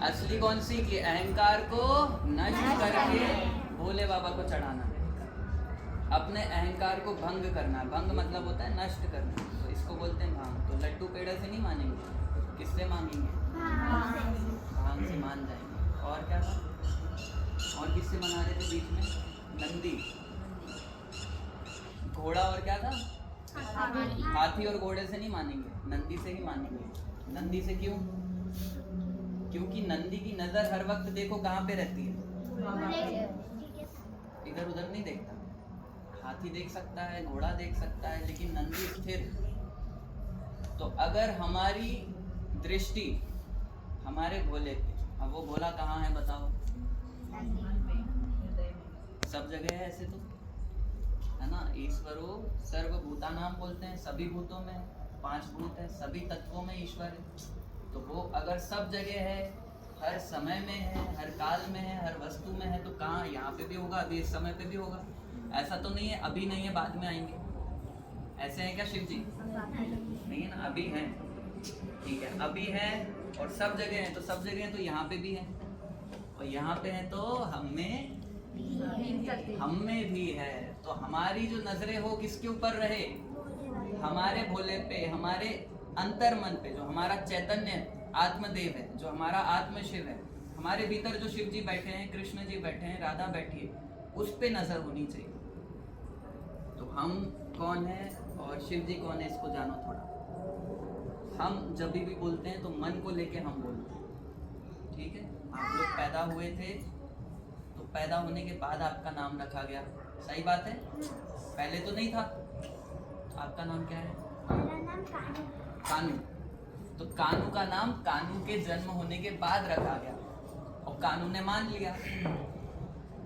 असली कौन सी? कि अहंकार को नष्ट करके भोले बाबा को चढ़ाना है, अपने अहंकार को भंग करना। भंग मतलब होता है नष्ट करना, तो इसको बोलते हैं भांग। तो लड्डू पेड़े से नहीं मानेंगे, किससे मांगेंगे? भांग से मान जाएंगे। और क्या था? और किससे मना रहे थे बीच में? नंदी, घोड़ा, और क्या था? हाथी और घोड़े से नहीं मानेंगे, नंदी से ही मानेंगे। नंदी से क्यों? क्योंकि नंदी की नजर हर वक्त देखो कहाँ पे रहती है? इधर उधर नहीं देखता। हाथी देख सकता है, घोड़ा देख सकता है, लेकिन नंदी स्थिर। तो अगर हमारी दृष्टि हमारे भोले पे, अब वो भोला कहाँ है बताओ? सब जगह है ऐसे तो, है ना। ईश्वरो सर्वभूतानाम बोलते हैं, सभी भूतों में, 5 भूत है, सभी तत्वों में ईश्वर है। तो वो अगर सब जगह है, हर समय में है, हर काल में है, हर वस्तु में है, तो कहाँ? यहाँ पे भी होगा, अभी इस समय पे भी होगा। ऐसा तो नहीं है अभी नहीं है बाद में आएंगे, ऐसे हैं क्या शिव जी? नहीं है ना, अभी हैं। ठीक है, अभी है और सब जगह है, तो सब जगह है तो यहाँ पे भी है, और यहाँ पे है तो हम में भी है। तो हमारी जो नजरें हो किसके ऊपर रहे? हमारे भोले पे, हमारे अंतर मन पे, जो हमारा चैतन्य आत्मदेव है, जो हमारा आत्म शिव है, हमारे भीतर जो शिव जी बैठे हैं, कृष्ण जी बैठे हैं, राधा बैठी है, उस पे नजर होनी चाहिए। तो हम कौन है और शिव जी कौन है, इसको जानो थोड़ा। हम जब भी बोलते हैं तो मन को लेके हम बोलते हैं, ठीक है। आप लोग पैदा हुए थे तो पैदा होने के बाद आपका नाम रखा गया, सही बात है। पहले तो नहीं था। आपका नाम क्या है? कानू। तो कानू का नाम कानू के जन्म होने के बाद रखा गया, और कानू ने मान लिया।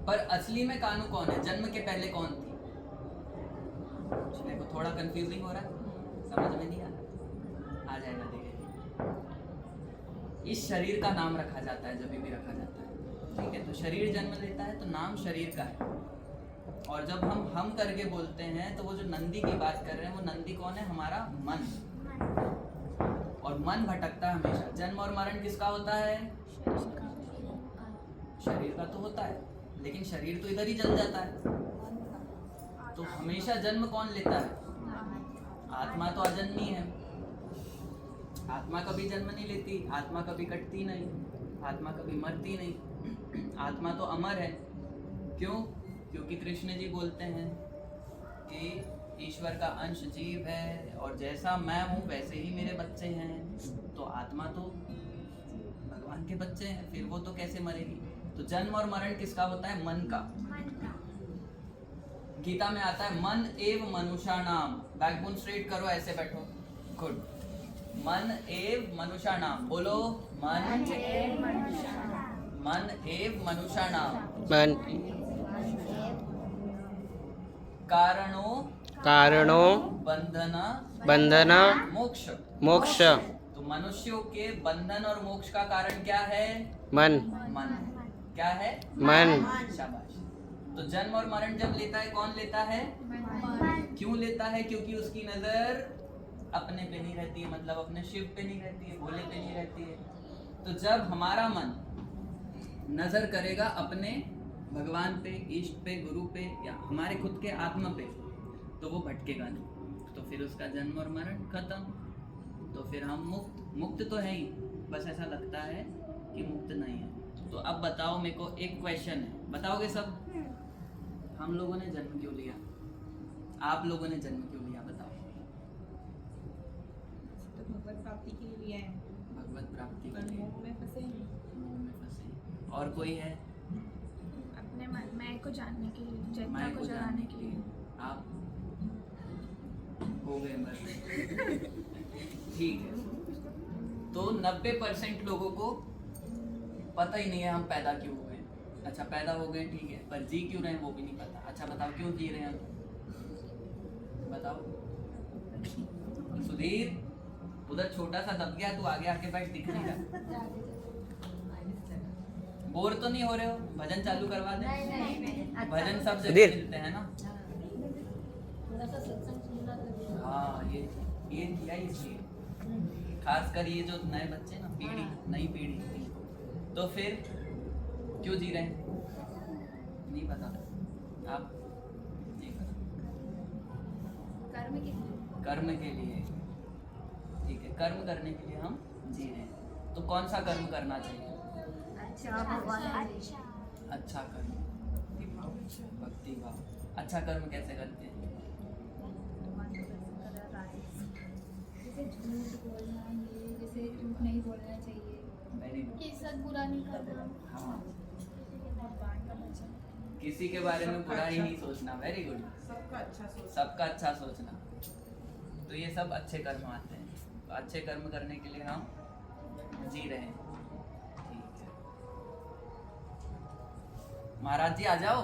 पर असली में कानू कौन है? जन्म के पहले कौन थी? देखो थोड़ा कंफ्यूजिंग हो रहा है, समझ में नहीं आ जाएगा धीरे धीरे। इस शरीर का नाम रखा जाता है, जब भी रखा जाता है, ठीक है। तो शरीर जन्म लेता है तो नाम शरीर का है। और जब हम करके बोलते हैं तो वो जो नंदी की बात कर रहे हैं, वो नंदी कौन है? हमारा मन। और मन भटकता है हमेशा। जन्म और मरण किसका होता है? शरीर का तो होता है, लेकिन शरीर तो इधर ही जल जाता है। तो हमेशा जन्म कौन लेता है? आत्मा तो अजन्मी है, आत्मा कभी जन्म नहीं लेती, आत्मा कभी कटती नहीं, आत्मा कभी मरती नहीं, आत्मा तो अमर है। क्यों? क्योंकि कृष्ण जी बोलते हैं कि ईश्वर का अंश जीव है, और जैसा मैं हूँ वैसे ही मेरे बच्चे हैं। तो आत्मा तो भगवान के बच्चे हैं, फिर वो तो कैसे मरेगी? तो जन्म और मरण किसका होता है? मन का। गीता में आता है मन एव मनुष्याणाम। बैकबोन स्ट्रेट करो, ऐसे बैठो, गुड। मन एव मनुष्याणाम, बोलो मन एव मनुष्याणाम। मन एव मनुष्याणाम। कारणों बंधन मोक्ष। तो मनुष्यों के बंधन और मोक्ष का कारण क्या है? मन। क्या है? मन। शाबाश। तो जन्म और मरण जब लेता है, कौन लेता है? क्यों लेता है? क्योंकि उसकी नजर अपने पे नहीं रहती है, मतलब अपने शिव पे नहीं रहती है, भोले पे नहीं रहती है। तो जब हमारा मन नजर करेगा अपने भगवान पे, इष्ट पे, गुरु पे, या हमारे खुद के आत्मा पे, तो वो भटकेगा नहीं। तो फिर उसका जन्म और मरण खत्म। तो फिर हम मुक्त तो है ही, बस ऐसा लगता है कि मुक्त नहीं है। तो अब बताओ, मेरे को एक क्वेश्चन है, बताओगे सब? हम लोगों ने जन्म क्यों लिया? आप लोगों ने जन्म क्यों लिया? बताओ। तो भगवत प्राप्ति के लिए लिया है। भगवत प्राप्ति के लिए। मोह में फंसे हैं। और कोई है? अपने मैं को जानने के लिए, चेतना मैं को जगाने के लिए। आप हो गए बस। ठीक है। तो 90% लोगों को पता ही नहीं है हम पैदा क्यों हुए। अच्छा पैदा हो गए, ठीक है, पर जी क्यों रहे हैं वो भी नहीं पता। अच्छा बताओ क्यों जी रहे हैं? बताओ सुधीर, उधर छोटा सा दब गया, तू आगे आके बैठ, दिख नहीं रहा। बोर तो नहीं हो रहे हो? भजन चालू करवा दे। भजन सब जगह मिलते हैं ना। हाँ ये किया इसलिए, खासकर ये जो नए बच्चे ना, पीढ़ी, नई पीढ़ी, तो फिर क्यों जी रहे हैं? नहीं पता। आप? नहीं पता। कर्म के लिए। कर्म के लिए। ठीक है, कर्म करने के लिए हम जी रहे हैं। तो कौन सा कर्म करना चाहिए? अच्छा भगवान। अच्छा कर्म, भक्ति भाव। अच्छा कर्म कैसे करते हैं? जैसे झूठ बोलना, ये जैसे झूठ नहीं बोलना चाहिए, वेरी गुड। कि सब बुरा नहीं करना, हाँ, भगवान का वचन, किसी के बारे में बुरा ही नहीं सोचना। Very good. सबका अच्छा सोचना। तो ये सब अच्छे कर्म आते हैं। तो अच्छे कर्म करने के लिए हम जी रहे हैं। ठीक है, महाराज जी आ जाओ।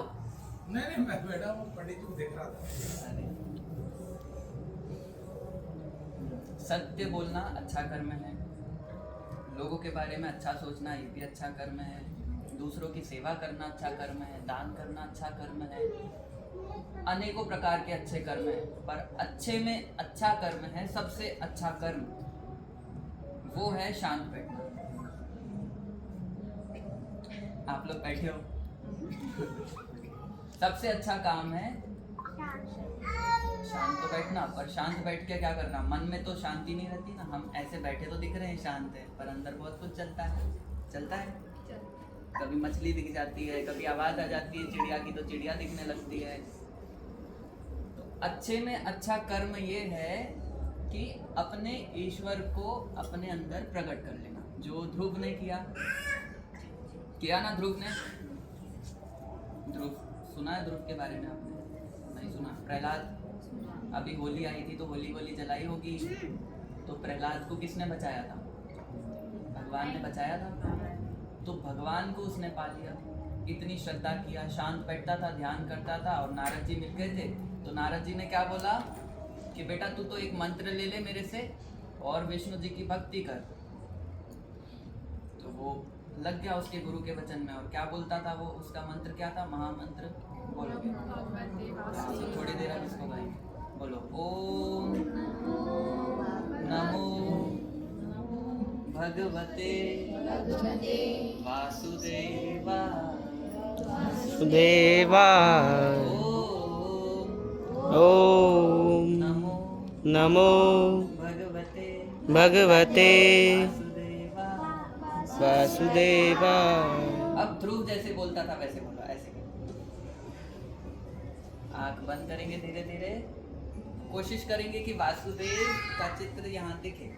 नहीं मैं बैठा हूँ, पंडित जी को देख रहा था। अरे, सत्य बोलना अच्छा कर्म है। लोगों के बारे में अच्छा सोचना ये भी अच्छा कर्म है। दूसरों की सेवा करना अच्छा कर्म है। दान करना अच्छा कर्म है। अनेकों प्रकार के अच्छे कर्म हैं, पर अच्छे में अच्छा कर्म है, सबसे अच्छा कर्म वो है शांत बैठना। आप लोग बैठे हो। सबसे अच्छा काम है शांत तो बैठना। पर शांत बैठ के क्या करना? मन में तो शांति नहीं रहती ना। हम ऐसे बैठे तो दिख रहे हैं शांत है, पर अंदर बहुत कुछ चलता है। चलता है, कभी मछली दिख जाती है, कभी आवाज आ जाती है चिड़िया की, तो चिड़िया दिखने लगती है। तो अच्छे में अच्छा कर्म ये है कि अपने ईश्वर को अपने अंदर प्रकट कर लेना, जो ध्रुव ने किया ना। ध्रुव ने, ध्रुव सुना है? ध्रुव के बारे में आपने नहीं सुना? प्रहलाद, अभी होली आई थी तो होली जलाई होगी। तो प्रहलाद को किसने बचाया था? भगवान ने बचाया था। तो भगवान को उसने पा लिया। इतनी श्रद्धा किया, शांत बैठता था, ध्यान करता था। और नारद जी मिल गए थे, तो नारद जी ने क्या बोला कि बेटा तू तो एक मंत्र ले ले मेरे से और विष्णु जी की भक्ति कर। तो वो लग गया उसके गुरु के वचन में। और क्या बोलता था वो? उसका मंत्र क्या था? महामंत्र बोलोगे? थोड़ी देर आप इसको गाएंगे। बोलो, ओम नमो भगवते वासुदेवा सुदेवा। ओम नमो नमो भगवते भगवते वासुदेवा। वासुदेवा। अब ध्रुव जैसे बोलता था वैसे बोलो, ऐसे आंख बंद करेंगे, धीरे धीरे कोशिश करेंगे कि वासुदेव का चित्र यहाँ दिखे।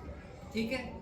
ठीक है?